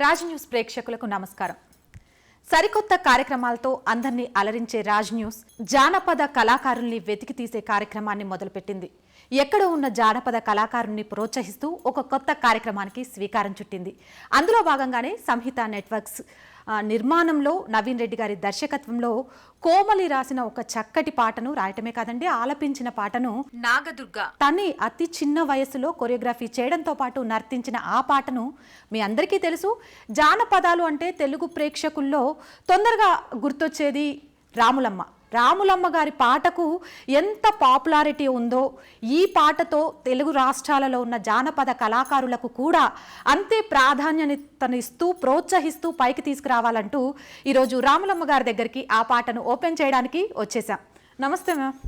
Raj news ప్రేక్షకులకు నమస్కారం. సరికొత్త కార్యక్రమాలతో అందరినీ అలరించే రాజ్ న్యూస్ జానపద కళాకారుల్ని వెతికి తీసే కార్యక్రమాన్ని మొదలుపెట్టింది. ఎక్కడో ఉన్న జానపద కళాకారుల్ని ప్రోత్సహిస్తూ ఒక కొత్త కార్యక్రమానికి శ్రీకారం చుట్టింది. అందులో భాగంగానే సంహిత నెట్వర్క్స్ నిర్మాణంలో నవీన్ రెడ్డి గారి దర్శకత్వంలో కోమలి రాసిన ఒక చక్కటి పాటను రాయటమే కాదండి, ఆలపించిన పాటను నాగదుర్గ తని అతి చిన్న వయసులో కొరియోగ్రఫీ చేయడంతో పాటు నర్తించిన ఆ పాటను మీ అందరికీ తెలుసు. జానపదాలు అంటే తెలుగు ప్రేక్షకుల్లో తొందరగా గుర్తొచ్చేది రాములమ్మ గారి పాటకు ఎంత పాపులారిటీ ఉందో ఈ పాటతో తెలుగు రాష్ట్రాలలో ఉన్న జానపద కళాకారులకు కూడా అంతే ప్రాధాన్యతనిస్తూ ప్రోత్సహిస్తూ పైకి తీసుకురావాలంటూ ఈరోజు రాములమ్మ గారి దగ్గరికి ఆ పాటను ఓపెన్ చేయడానికి వచ్చేసాం. నమస్తే మ్యామ్.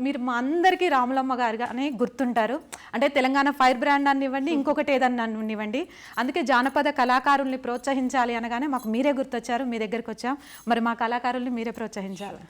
మీరు మా అందరికీ రాములమ్మ గారుగానే గుర్తుంటారు. అంటే తెలంగాణ ఫైర్ బ్రాండ్ అనివ్వండి, ఇంకొకటి ఏదన్నా అనివ్వండి. అందుకే జానపద కళాకారుల్ని ప్రోత్సహించాలి అనగానే మాకు మీరే గుర్తొచ్చారు, మీ దగ్గరికి వచ్చాం. మరి మా కళాకారుల్ని మీరే ప్రోత్సహించాలి.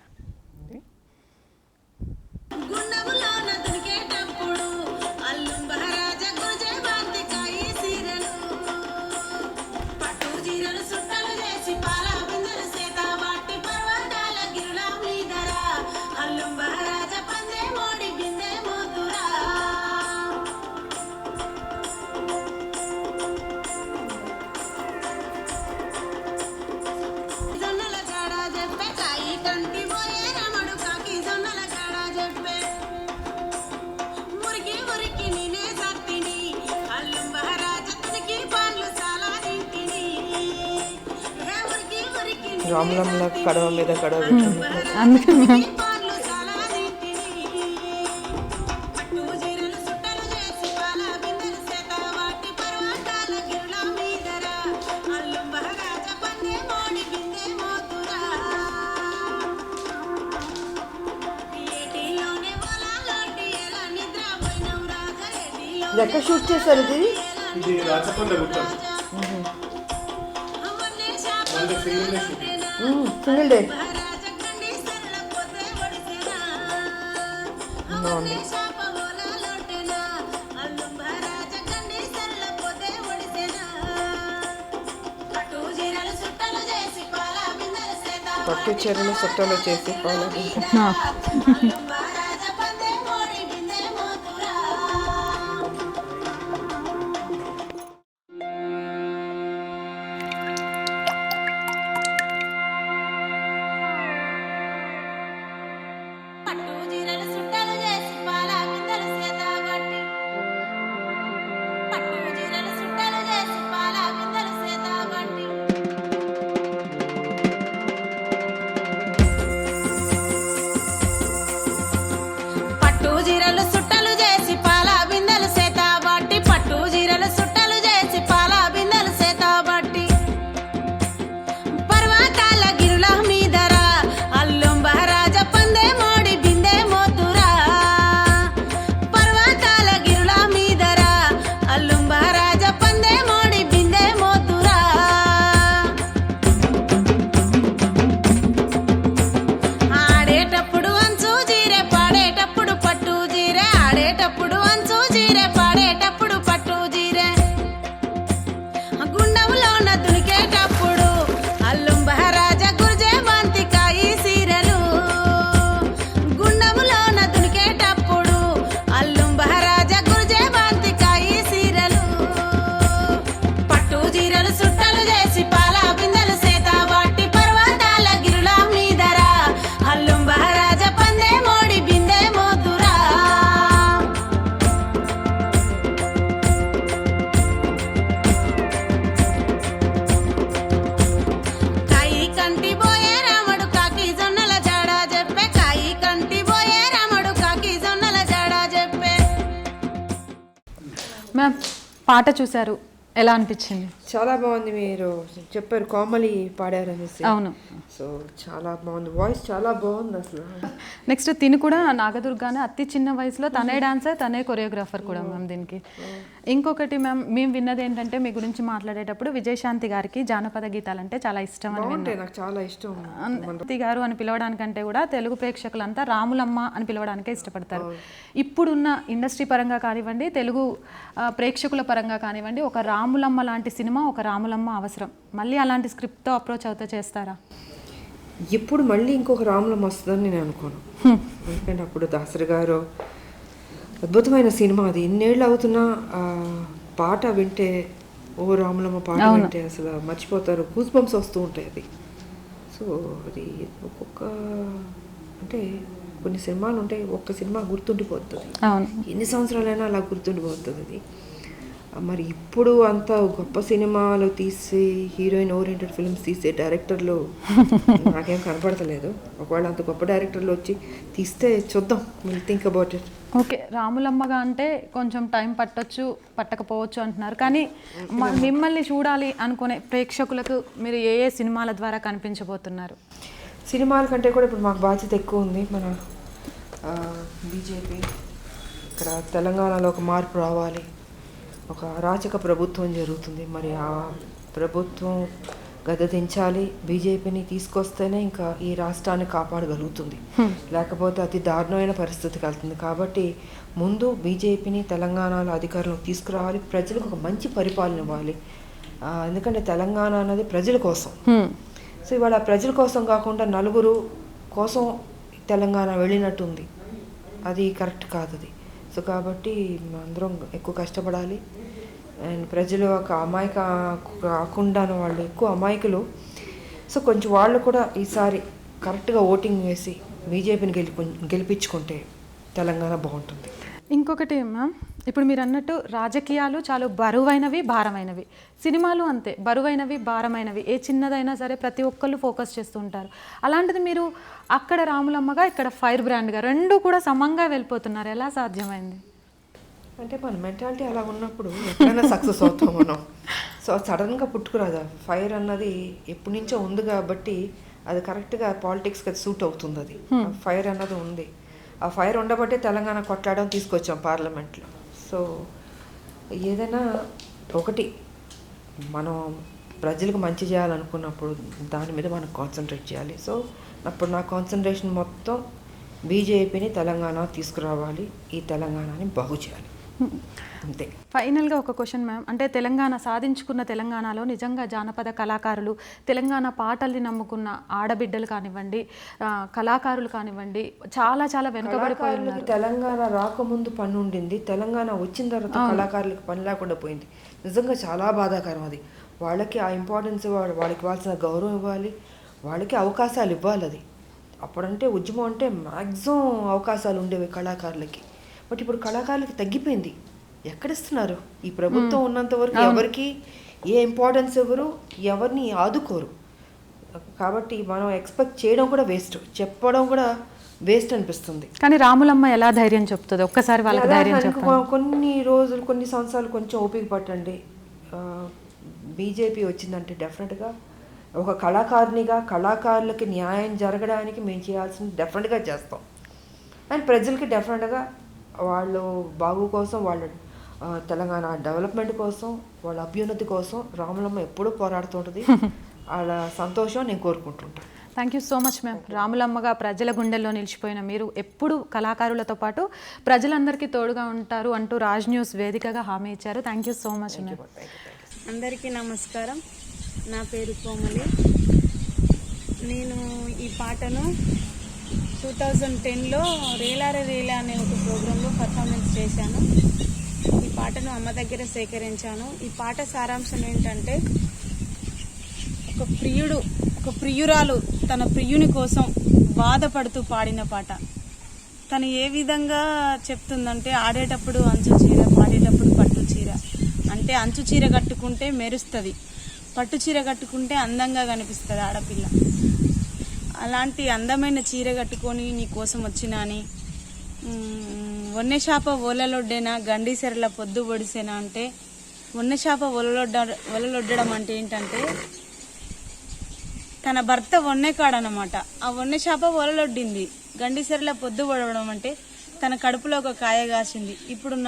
రాములమ్మ కడవ మీద కడవ ఎక్కడ షూట్ చేశారు? ఇది రాచకొండ గుట్ట. సింగిల్ డే పట్టు చీరలు సుట్టలు చేసి మ్యామ్. పాట చూశారు, ఎలా అనిపించింది? చాలా బాగుంది. మీరు చెప్పారు కోమలి పాడారనేసి. అవును. సో చాలా బాగుంది, వాయిస్ చాలా బాగుంది అసలు. నెక్స్ట్ తిని కూడా నాగదుర్గానే అతి చిన్న వయసులో తనే డాన్సర్, తనే కొరియోగ్రాఫర్ కూడా మ్యామ్ దీనికి. ఇంకొకటి మ్యామ్, మేము విన్నది ఏంటంటే మీ గురించి మాట్లాడేటప్పుడు విజయశాంతి గారికి జానపద గీతాలంటే చాలా ఇష్టం అని విన్నాను. నాకు చాలా ఇష్టం. శాంతి గారు అని పిలవడానికంటే కూడా తెలుగు ప్రేక్షకులంతా రాములమ్మ అని పిలవడానికే ఇష్టపడతారు. ఇప్పుడున్న ఇండస్ట్రీ పరంగా కానివ్వండి, తెలుగు ప్రేక్షకుల పరంగా కానివ్వండి, ఒక రాములమ్మ లాంటి సినిమా ఒక రాములమ్మ అవసరం, మళ్ళీ అలాంటి స్క్రిప్ట్తో అప్రోచ్ అవుతా చేస్తారా? ఇప్పుడు మళ్ళీ ఇంకొక రాములమ్మ వస్తుందని నేను అనుకోను. ఎందుకంటే అప్పుడు దాసరి గారు అద్భుతమైన సినిమా, అది ఎన్నేళ్ళు అవుతున్నా పాట వింటే, ఓ రాములమ్మ పాట వింటే అసలు మర్చిపోతారు, గూస్ బంప్స్ వస్తూ ఉంటాయి. అది సో అది ఒక్కొక్క అంటే కొన్ని సినిమాలు ఉంటాయి, ఒక్క సినిమా గుర్తుండిపోతుంది, ఎన్ని సంవత్సరాలైనా అలా గుర్తుండిపోతుంది. అది మరి ఇప్పుడు అంత గొప్ప సినిమాలు తీసి హీరోయిన్ ఓరియంటెడ్ ఫిల్మ్స్ తీసే డైరెక్టర్లు నాకేం కనపడతలేదు. ఒకవేళ అంత గొప్ప డైరెక్టర్లు వచ్చి తీస్తే చూద్దాం, will think about it. Okay, రాములమ్మగా అంటే కొంచెం టైం పట్టొచ్చు, పట్టకపోవచ్చు అంటున్నారు, కానీ మిమ్మల్ని చూడాలి అనుకునే ప్రేక్షకులకు మీరు ఏ ఏ సినిమాల ద్వారా కనిపించబోతున్నారు? సినిమాల కంటే కూడా ఇప్పుడు మాకు బాధ్యత ఎక్కువ ఉంది. మన బీజేపీ ఇక్కడ తెలంగాణలో ఒక మార్పు రావాలి, ఒక అరాచక ప్రభుత్వం జరుగుతుంది, మరి ఆ ప్రభుత్వం గద్దెదించాలి, బీజేపీని తీసుకొస్తేనే ఇంకా ఈ రాష్ట్రాన్ని కాపాడగలుగుతుంది, లేకపోతే అతి దారుణమైన పరిస్థితికి వెళ్తుంది. కాబట్టి ముందు బీజేపీని తెలంగాణలో అధికారంలో తీసుకురావాలి, ప్రజలకు ఒక మంచి పరిపాలన ఇవ్వాలి. ఎందుకంటే తెలంగాణ అనేది ప్రజల కోసం. సో ఇవాళ ప్రజల కోసం కాకుండా నలుగురు కోసం తెలంగాణ వెళ్ళినట్టుంది, అది కరెక్ట్ కాదు అది. సో కాబట్టి అందరం ఎక్కువ కష్టపడాలి. అండ్ ప్రజలు ఒక అమాయక కాకుండా వాళ్ళు ఎక్కువ అమాయకులు. సో కొంచెం వాళ్ళు కూడా ఈసారి కరెక్ట్గా ఓటింగ్ వేసి బీజేపీని గెలిపించుకుంటే తెలంగాణ బాగుంటుంది. ఇంకొకటి మ్యామ్, ఇప్పుడు మీరు అన్నట్టు రాజకీయాలు చాలా బరువైనవి, భారమైనవి, సినిమాలు అంతే బరువైనవి, భారమైనవి, ఏ చిన్నదైనా సరే ప్రతి ఒక్కళ్ళు ఫోకస్ చేస్తూ ఉంటారు. అలాంటిది మీరు అక్కడ రాములమ్మగా, ఇక్కడ ఫైర్ బ్రాండ్గా రెండు కూడా సమంగా వెళ్ళిపోతున్నారు, ఎలా సాధ్యమైంది? అంటే మన మెంటాలిటీ అలా ఉన్నప్పుడు ఎక్కడైనా సక్సెస్ అవుతాం మనం. సో సడన్గా పుట్టుకురాదా, ఫైర్ అన్నది ఎప్పటి నుంచో ఉంది కాబట్టి అది కరెక్ట్గా పాలిటిక్స్కి అది సూట్ అవుతుంది. అది ఫైర్ అన్నది ఉంది, ఆ ఫైర్ ఉండబట్టే తెలంగాణ కొట్లాడడం తీసుకొచ్చాం పార్లమెంట్లో. సో ఏదైనా ఒకటి మనం ప్రజలకు మంచి చేయాలనుకున్నప్పుడు దాని మీద మనం కాన్సన్ట్రేట్ చేయాలి. సో అప్పుడు నా కాన్సన్ట్రేషన్ మొత్తం బీజేపీని తెలంగాణ తీసుకురావాలి, ఈ తెలంగాణని బాగు చేయాలి, అంతే. ఫైనల్గా ఒక క్వశ్చన్ మ్యామ్, అంటే తెలంగాణ సాధించుకున్న తెలంగాణలో నిజంగా జానపద కళాకారులు, తెలంగాణ పాటల్ని నమ్ముకున్న ఆడబిడ్డలు కానివ్వండి, కళాకారులు కానివ్వండి, చాలా చాలా వెనుకబడిపోయి ఉన్నారు. తెలంగాణ రాకముందు పని ఉండింది, తెలంగాణ వచ్చిన తర్వాత కళాకారులకు పని లేకుండా పోయింది. నిజంగా చాలా బాధాకరం అది. వాళ్ళకి ఆ ఇంపార్టెన్స్ ఇవ్వాలి, వాళ్ళకి ఇవ్వాల్సిన గౌరవం ఇవ్వాలి, వాళ్ళకి అవకాశాలు ఇవ్వాలి. అది అప్పుడంటే ఉద్యమం అంటే మ్యాక్సిమం అవకాశాలు ఉండేవి కళాకారులకి. బట్ ఇప్పుడు కళాకారులకి తగ్గిపోయింది. ఎక్కడిస్తున్నారు? ఈ ప్రభుత్వం ఉన్నంత వరకు ఎవరికి ఏ ఇంపార్టెన్స్ ఇవ్వరు, ఎవరిని ఆదుకోరు. కాబట్టి మనం ఎక్స్పెక్ట్ చేయడం కూడా వేస్ట్, చెప్పడం కూడా వేస్ట్ అనిపిస్తుంది. కానీ రాములమ్మ ఎలా ధైర్యం చెప్తుంది? ఒక్కసారి వాళ్ళకి ధైర్యం చెప్పండి. కొన్ని రోజులు, కొన్ని సంవత్సరాలు కొంచెం ఓపిక పట్టండి. బీజేపీ వచ్చిందంటే డెఫినెట్గా ఒక కళాకారునిగా కళాకారులకి న్యాయం జరగడానికి మేము చేయాల్సింది డెఫినెట్గా చేస్తాం. అండ్ ప్రజలకి డెఫినెట్గా వాళ్ళు బాగు కోసం, వాళ్ళ తెలంగాణ డెవలప్మెంట్ కోసం, వాళ్ళ అభ్యున్నతి కోసం రాములమ్మ ఎప్పుడూ పోరాడుతుంటుంది. వాళ్ళ సంతోషం నేను కోరుకుంటుంటాను. Thank you so much ma'am. రాములమ్మగా ప్రజల గుండెల్లో నిలిచిపోయిన మీరు ఎప్పుడు కళాకారులతో పాటు ప్రజలందరికీ తోడుగా ఉంటారు అంటూ రాజ్ న్యూస్ వేదికగా హామీ ఇచ్చారు. Thank you so much ma'am. అందరికీ నమస్కారం. నా పేరు కోమలి. నేను ఈ పాటను 2010లో రేలారే రేలా అనే ఒక ప్రోగ్రాంలో పర్ఫార్మెన్స్ చేశాను. ఈ పాటను అమ్మ దగ్గర సేకరించాను. ఈ పాట సారాంశం ఏంటంటే, ఒక ప్రియురాలు తన ప్రియుని కోసం బాధపడుతూ పాడిన పాట. తను ఏ విధంగా చెప్తుందంటే, ఆడేటప్పుడు అంచు చీర, పాడేటప్పుడు పట్టు చీర. అంటే అంచు చీర కట్టుకుంటే మెరుస్తుంది, పట్టు చీర కట్టుకుంటే అందంగా కనిపిస్తుంది ఆడపిల్ల. అలాంటి అందమైన చీర కట్టుకొని నీ కోసం వచ్చినాని, వన్నెషాప ఓలలొడ్డేనా గండీసెరల పొద్దు పొడిసేనా అంటే, వన్నెషాప ఒలలొడ్డడం అంటే ఏంటంటే తన భర్త వన్నెకాడనమాట. ఆ వన్నెషాప ఒలలొడ్డింది. గండీసెరల పొద్దు పొడవడం అంటే తన కడుపులో ఒక కాయ కాసింది. ఇప్పుడు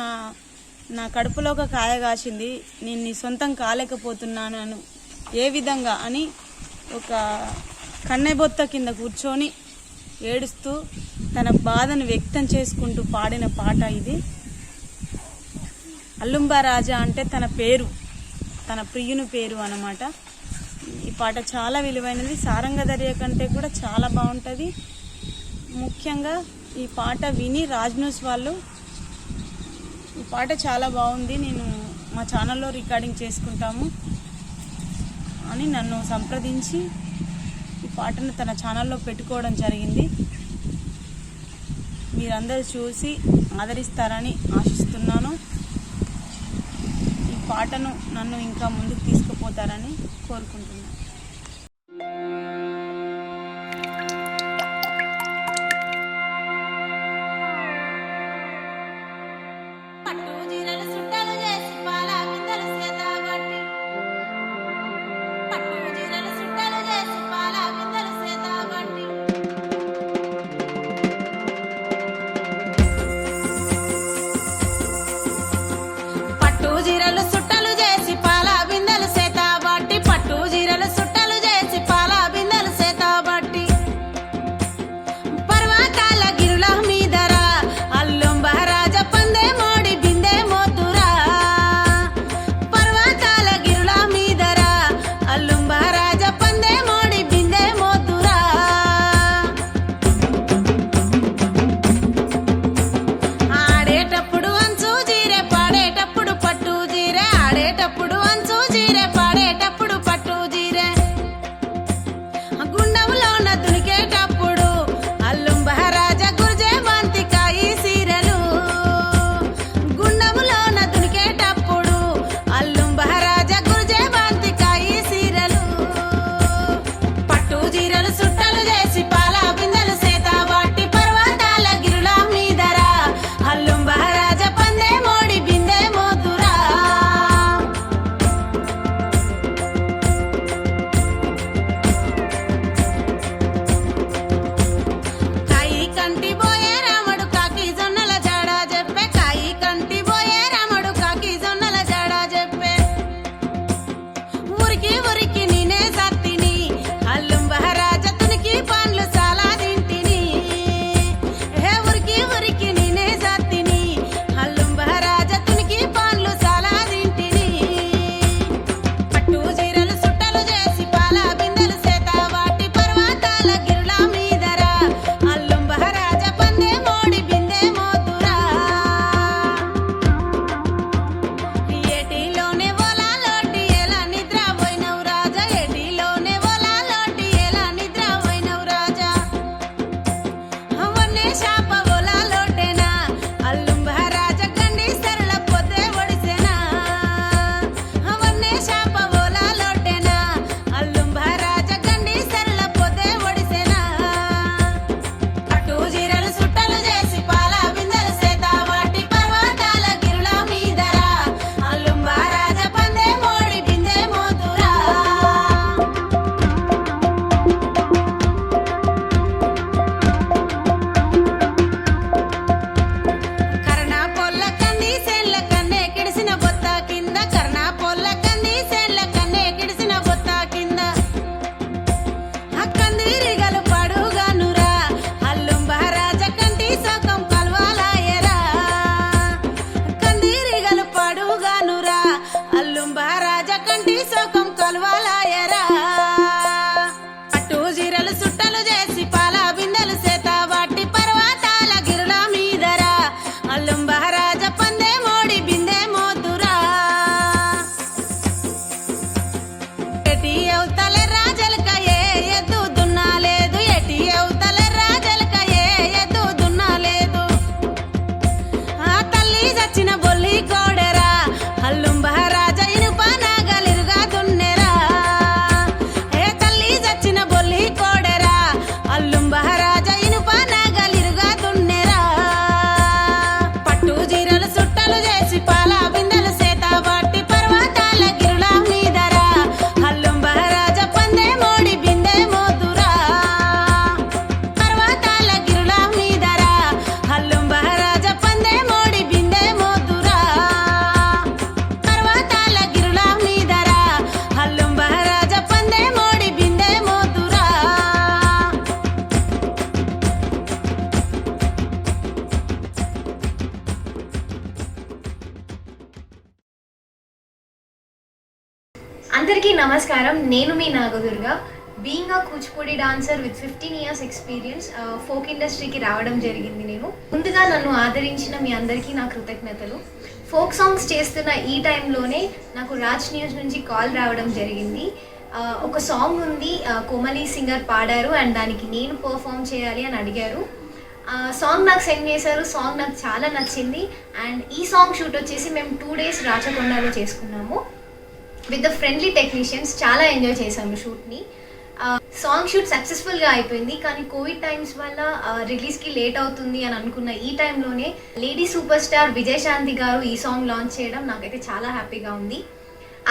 నా కడుపులో ఒక కాయ కాసింది, నేను నీ సొంతం కాలేకపోతున్నాను ఏ విధంగా అని ఒక కన్నెబొత్త కింద కూర్చొని ఏడుస్తూ తన బాధను వ్యక్తం చేసుకుంటూ పాడిన పాట ఇది. అల్లుంబా రాజా అంటే తన పేరు. తన ప్రియుని పేరు అన్నమాట. ఈ పాట చాలా విలువైనది, సారంగధర్య కంటే కూడా చాలా బాగుంటుంది. ముఖ్యంగా ఈ పాట విని రాజ్ న్యూస్ వాళ్ళు ఈ పాట చాలా బాగుంది, నేను మా ఛానల్లో రికార్డింగ్ చేసుకుంటాము అని నన్ను సంప్రదించి ఈ పాటను తన ఛానల్లో పెట్టుకోవడం జరిగింది. మీరందరూ చూసి ఆదరిస్తారని ఆశిస్తున్నాను. ఈ పాటను నన్ను ఇంకా ముందుకు తీసుకుపోతారని కోరుకుంటున్నాను. పట్టు జీరలు సుట్టలు చేసి పాల బిందెలు సేత బట్టి పట్టు జీరలు సుట్టలు నమస్కారం. నేను మీ Nagadurga. Being a Kuchipudi dancer with 15 years experience folk ఇండస్ట్రీకి రావడం జరిగింది. నేను ముందుగా నన్ను ఆదరించిన మీ అందరికీ నా కృతజ్ఞతలు. ఫోక్ సాంగ్స్ చేస్తున్న ఈ టైంలోనే నాకు రాజ్ న్యూస్ నుంచి కాల్ రావడం జరిగింది. ఒక సాంగ్ ఉంది, కోమలి సింగర్ పాడారు అండ్ దానికి నేను పర్ఫామ్ చేయాలి అని అడిగారు. సాంగ్ నాకు సెండ్ చేశారు. సాంగ్ నాకు చాలా నచ్చింది అండ్ ఈ సాంగ్ షూట్ వచ్చేసి మేము 2 days రాచకొండలో చేసుకున్నాము విత్ ద ఫ్రెండ్లీ టెక్నీషియన్స్. చాలా ఎంజాయ్ చేశాము షూట్ని. సాంగ్ షూట్ సక్సెస్ఫుల్గా అయిపోయింది. కానీ కోవిడ్ టైమ్స్ వల్ల రిలీజ్కి లేట్ అవుతుంది అని అనుకున్న ఈ టైంలోనే లేడీ సూపర్ స్టార్ విజయశాంతి గారు ఈ సాంగ్ లాంచ్ చేయడం నాకైతే చాలా హ్యాపీగా ఉంది.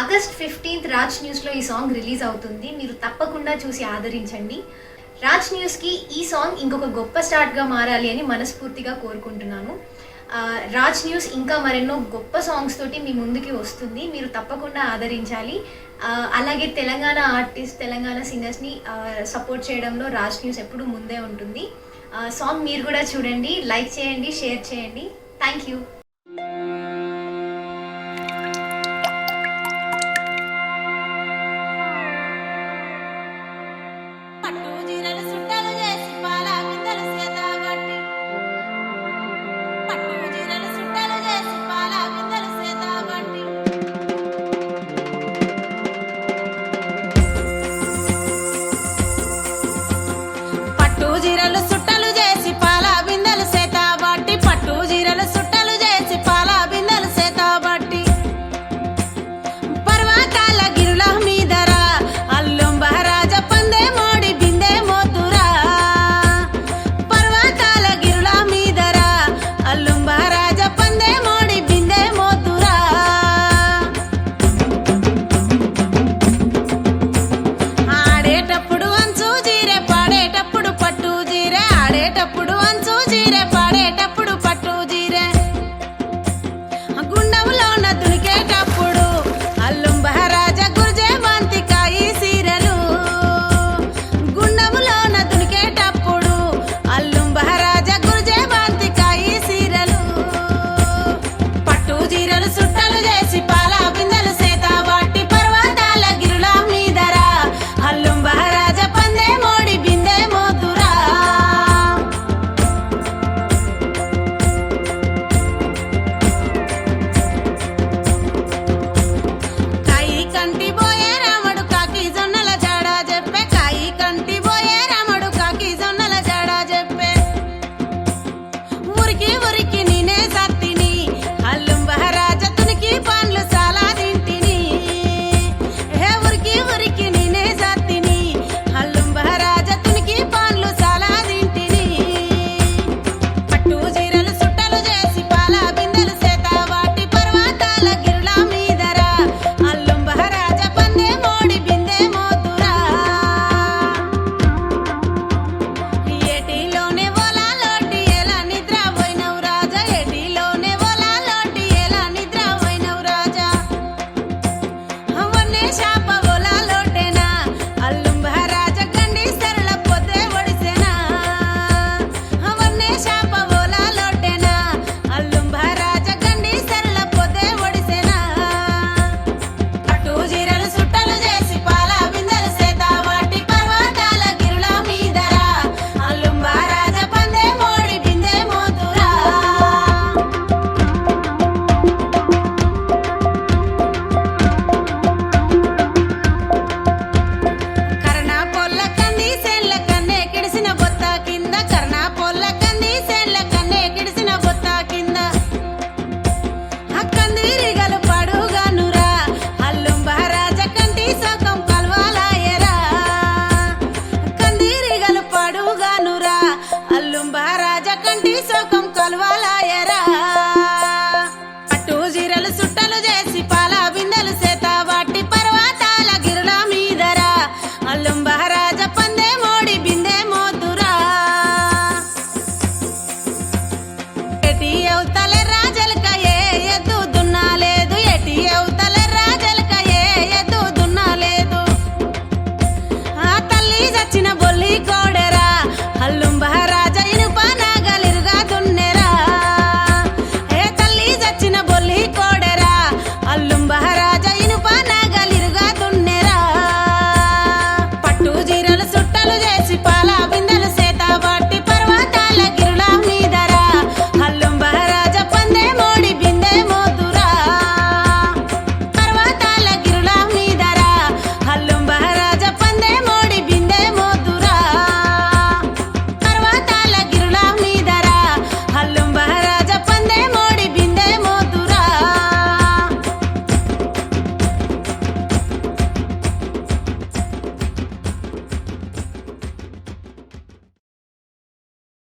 August 15th రాజ్ న్యూస్లో ఈ సాంగ్ రిలీజ్ అవుతుంది. మీరు తప్పకుండా చూసి ఆదరించండి. రాజ్ న్యూస్కి ఈ సాంగ్ ఇంకొక గొప్ప స్టార్ట్గా మారాలి అని మనస్ఫూర్తిగా కోరుకుంటున్నాను. రాజ్ న్యూస్ ఇంకా మరెన్నో గొప్ప సాంగ్స్ తోటి మీ ముందుకి వస్తుంది. మీరు తప్పకుండా ఆదరించాలి. అలాగే తెలంగాణ ఆర్టిస్ట్, తెలంగాణ సింగర్స్ని సపోర్ట్ చేయడంలో రాజ్ న్యూస్ ఎప్పుడూ ముందే ఉంటుంది. సాంగ్ మీరు కూడా చూడండి, లైక్ చేయండి, షేర్ చేయండి. Thank you.